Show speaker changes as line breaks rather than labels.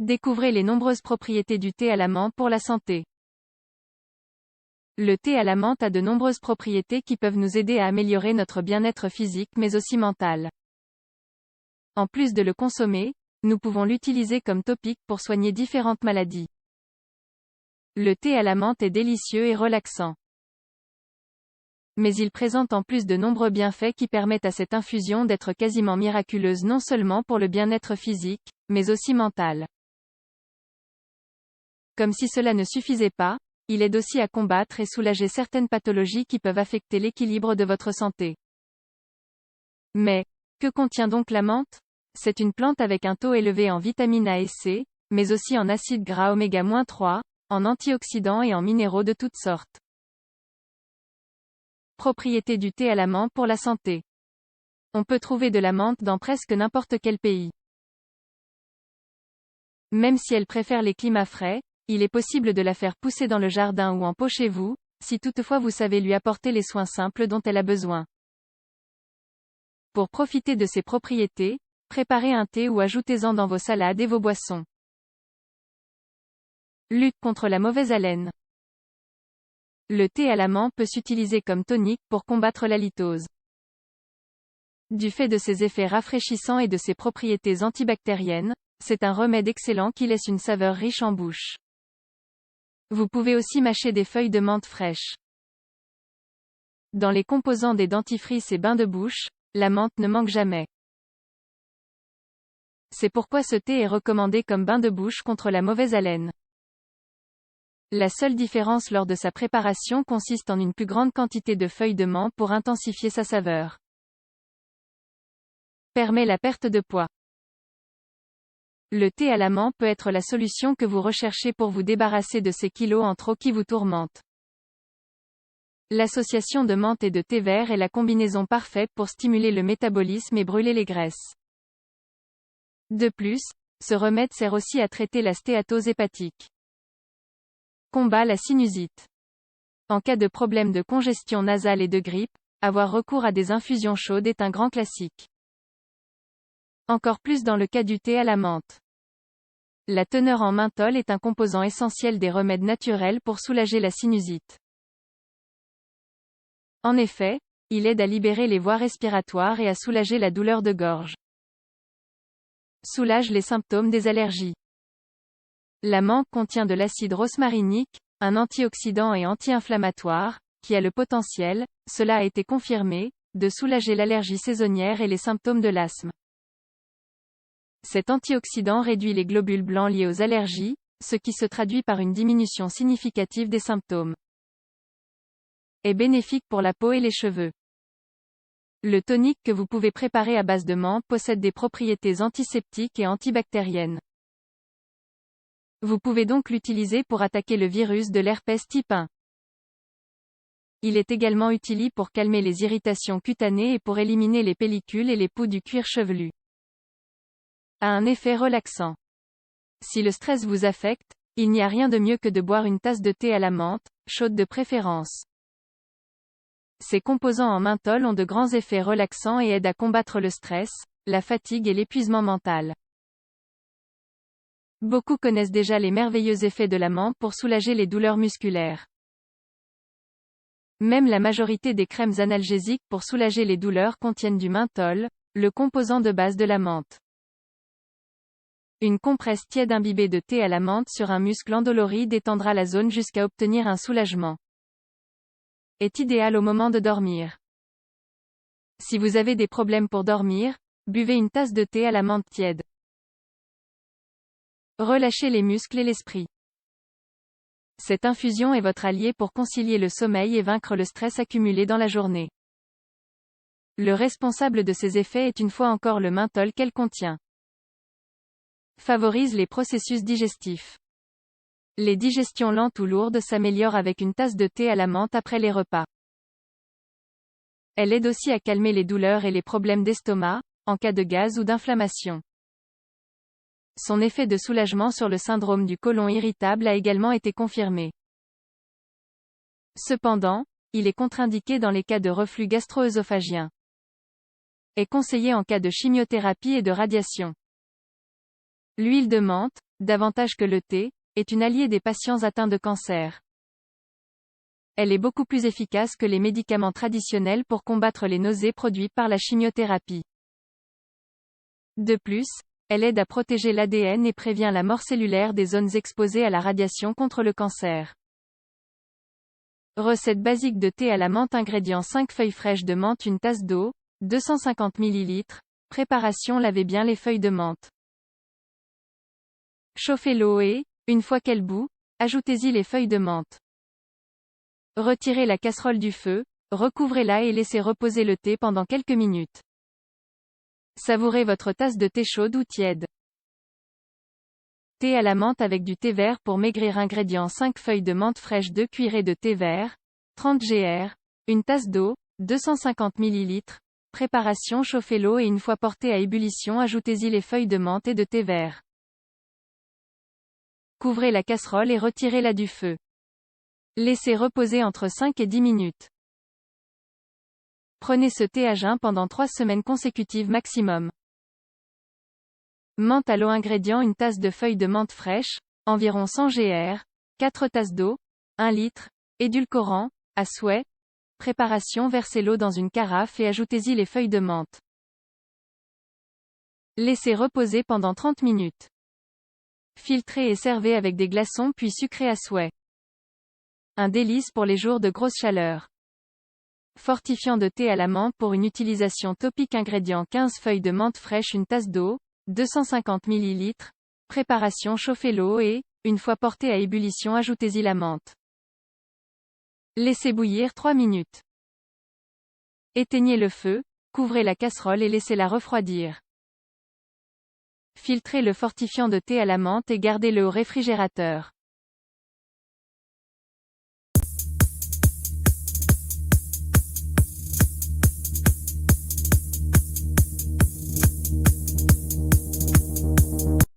Découvrez les nombreuses propriétés du thé à la menthe pour la santé. Le thé à la menthe a de nombreuses propriétés qui peuvent nous aider à améliorer notre bien-être physique mais aussi mental. En plus de le consommer, nous pouvons l'utiliser comme topique pour soigner différentes maladies. Le thé à la menthe est délicieux et relaxant. Mais il présente en plus de nombreux bienfaits qui permettent à cette infusion d'être quasiment miraculeuse non seulement pour le bien-être physique, mais aussi mental. Comme si cela ne suffisait pas, il aide aussi à combattre et soulager certaines pathologies qui peuvent affecter l'équilibre de votre santé. Mais, que contient donc la menthe? C'est une plante avec un taux élevé en vitamine A et C, mais aussi en acides gras oméga-3, en antioxydants et en minéraux de toutes sortes. Propriétés du thé à la menthe pour la santé. On peut trouver de la menthe dans presque n'importe quel pays. Même si elle préfère les climats frais, il est possible de la faire pousser dans le jardin ou en pot chez vous, si toutefois vous savez lui apporter les soins simples dont elle a besoin. Pour profiter de ses propriétés, préparez un thé ou ajoutez-en dans vos salades et vos boissons. Lutte contre la mauvaise haleine. Le thé à la menthe peut s'utiliser comme tonique pour combattre l'halitose. Du fait de ses effets rafraîchissants et de ses propriétés antibactériennes, c'est un remède excellent qui laisse une saveur riche en bouche. Vous pouvez aussi mâcher des feuilles de menthe fraîches. Dans les composants des dentifrices et bains de bouche, la menthe ne manque jamais. C'est pourquoi ce thé est recommandé comme bain de bouche contre la mauvaise haleine. La seule différence lors de sa préparation consiste en une plus grande quantité de feuilles de menthe pour intensifier sa saveur. Permet la perte de poids. Le thé à la menthe peut être la solution que vous recherchez pour vous débarrasser de ces kilos en trop qui vous tourmentent. L'association de menthe et de thé vert est la combinaison parfaite pour stimuler le métabolisme et brûler les graisses. De plus, ce remède sert aussi à traiter la stéatose hépatique. Combat la sinusite. En cas de problème de congestion nasale et de grippe, avoir recours à des infusions chaudes est un grand classique. Encore plus dans le cas du thé à la menthe. La teneur en menthol est un composant essentiel des remèdes naturels pour soulager la sinusite. En effet, il aide à libérer les voies respiratoires et à soulager la douleur de gorge. Soulage les symptômes des allergies. La menthe contient de l'acide rosmarinique, un antioxydant et anti-inflammatoire, qui a le potentiel, cela a été confirmé, de soulager l'allergie saisonnière et les symptômes de l'asthme. Cet antioxydant réduit les globules blancs liés aux allergies, ce qui se traduit par une diminution significative des symptômes. Est bénéfique pour la peau et les cheveux. Le tonique que vous pouvez préparer à base de menthe possède des propriétés antiseptiques et antibactériennes. Vous pouvez donc l'utiliser pour attaquer le virus de l'herpès type 1. Il est également utilisé pour calmer les irritations cutanées et pour éliminer les pellicules et les poux du cuir chevelu. A un effet relaxant. Si le stress vous affecte, il n'y a rien de mieux que de boire une tasse de thé à la menthe, chaude de préférence. Ces composants en menthol ont de grands effets relaxants et aident à combattre le stress, la fatigue et l'épuisement mental. Beaucoup connaissent déjà les merveilleux effets de la menthe pour soulager les douleurs musculaires. Même la majorité des crèmes analgésiques pour soulager les douleurs contiennent du menthol, le composant de base de la menthe. Une compresse tiède imbibée de thé à la menthe sur un muscle endolori détendra la zone jusqu'à obtenir un soulagement. Est idéal au moment de dormir. Si vous avez des problèmes pour dormir, buvez une tasse de thé à la menthe tiède. Relâchez les muscles et l'esprit. Cette infusion est votre allié pour concilier le sommeil et vaincre le stress accumulé dans la journée. Le responsable de ces effets est une fois encore le menthol qu'elle contient. Favorise les processus digestifs. Les digestions lentes ou lourdes s'améliorent avec une tasse de thé à la menthe après les repas. Elle aide aussi à calmer les douleurs et les problèmes d'estomac, en cas de gaz ou d'inflammation. Son effet de soulagement sur le syndrome du côlon irritable a également été confirmé. Cependant, il est contre-indiqué dans les cas de reflux gastro-œsophagien. Est conseillé en cas de chimiothérapie et de radiation. L'huile de menthe, davantage que le thé, est une alliée des patients atteints de cancer. Elle est beaucoup plus efficace que les médicaments traditionnels pour combattre les nausées produites par la chimiothérapie. De plus, elle aide à protéger l'ADN et prévient la mort cellulaire des zones exposées à la radiation contre le cancer. Recette basique de thé à la menthe. Ingrédients: 5 feuilles fraîches de menthe, une tasse d'eau, 250 ml. Préparation: lavez bien les feuilles de menthe. Chauffez l'eau et, une fois qu'elle bout, ajoutez-y les feuilles de menthe. Retirez la casserole du feu, recouvrez-la et laissez reposer le thé pendant quelques minutes. Savourez votre tasse de thé chaude ou tiède. Thé à la menthe avec du thé vert pour maigrir. Ingrédients: 5 feuilles de menthe fraîches, 2 cuillerées de thé vert, 30 gr, une tasse d'eau, 250 ml. Préparation: chauffez l'eau et une fois portée à ébullition, ajoutez-y les feuilles de menthe et de thé vert. Couvrez la casserole et retirez-la du feu. Laissez reposer entre 5 et 10 minutes. Prenez ce thé à jeun pendant 3 semaines consécutives maximum. Menthe à l'eau. Ingrédients: une tasse de feuilles de menthe fraîches, environ 100 gr, 4 tasses d'eau, 1 litre, édulcorant, à souhait. Préparation: versez l'eau dans une carafe et ajoutez-y les feuilles de menthe. Laissez reposer pendant 30 minutes. Filtrez et servez avec des glaçons puis sucrés à souhait. Un délice pour les jours de grosse chaleur. Fortifiant de thé à la menthe pour une utilisation topique. Ingrédients: 15 feuilles de menthe fraîches, une tasse d'eau, 250 ml. Préparation: chauffez l'eau et, une fois portée à ébullition, ajoutez-y la menthe. Laissez bouillir 3 minutes. Éteignez le feu, couvrez la casserole et laissez-la refroidir. Filtrez le fortifiant de thé à la menthe et gardez-le au réfrigérateur.